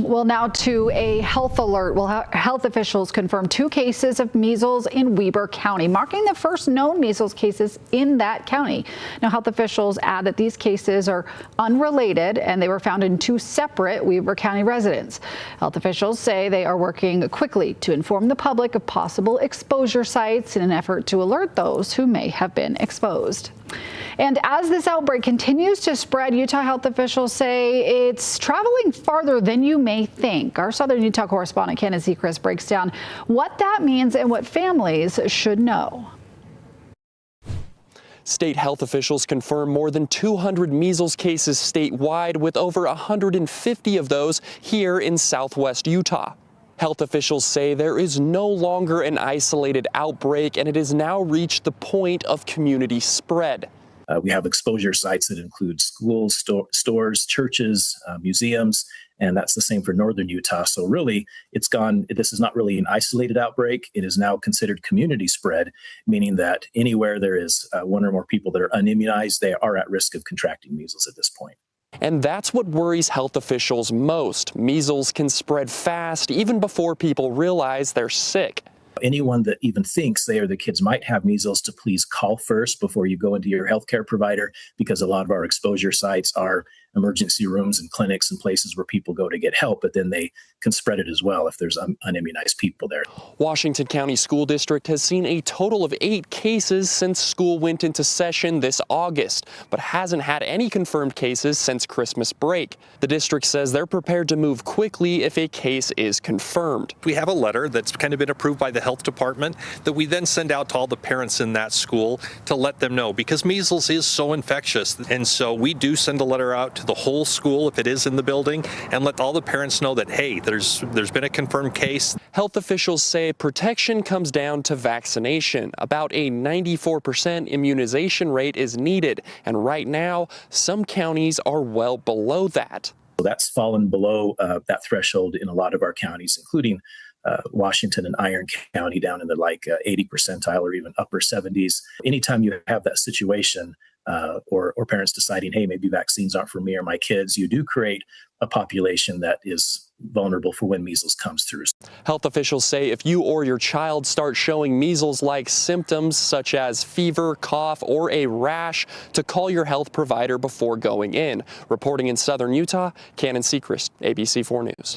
Well, now to a health alert. Well, health officials confirmed 2 cases of measles in Weber County, marking the first known measles cases in that county. Now, health officials add that these cases are unrelated and they were found in 2 separate Weber County residents. Health officials say they are working quickly to inform the public of possible exposure sites in an effort to alert those who may have been exposed. And as this outbreak continues to spread, Utah health officials say it's traveling farther than you may think. Our Southern Utah correspondent Cannon Seacrest breaks down what that means and what families should know. State health officials confirm more than 200 measles cases statewide, with over 150 of those here in southwest Utah. Health officials say there is no longer an isolated outbreak, and it has now reached the point of community spread. We have exposure sites that include schools, stores, churches, museums, and that's the same for northern Utah. So really, this is not really an isolated outbreak. It is now considered community spread, meaning that anywhere there is 1 or more people that are unimmunized, they are at risk of contracting measles at this point. And that's what worries health officials most. Measles can spread fast, even before people realize they're sick. Anyone that even thinks they or the kids might have measles, to please call first before you go into your healthcare provider, because a lot of our exposure sites are emergency rooms and clinics and places where people go to get help, but then they can spread it as well if there's unimmunized people there. Washington County School District has seen a total of 8 cases since school went into session this August, but hasn't had any confirmed cases since Christmas break. The district says they're prepared to move quickly if a case is confirmed. We have a letter that's kind of been approved by the health department that we then send out to all the parents in that school to let them know, because measles is so infectious. And so we do send a letter out to the whole school if it is in the building, and let all the parents know that, hey, there's been a confirmed case. Health officials say protection comes down to vaccination. About a 94% immunization rate is needed, and right now some counties are well below that. That's fallen below that threshold in a lot of our counties, including Washington and Iron County, down in the 80 percentile or even upper 70s. Anytime you have that situation, or parents deciding, hey, maybe vaccines aren't for me or my kids, you do create a population that is vulnerable for when measles comes through. Health officials say if you or your child start showing measles-like symptoms such as fever, cough, or a rash, to call your health provider before going in. Reporting in southern Utah, Cannon Seacrest, ABC4 News.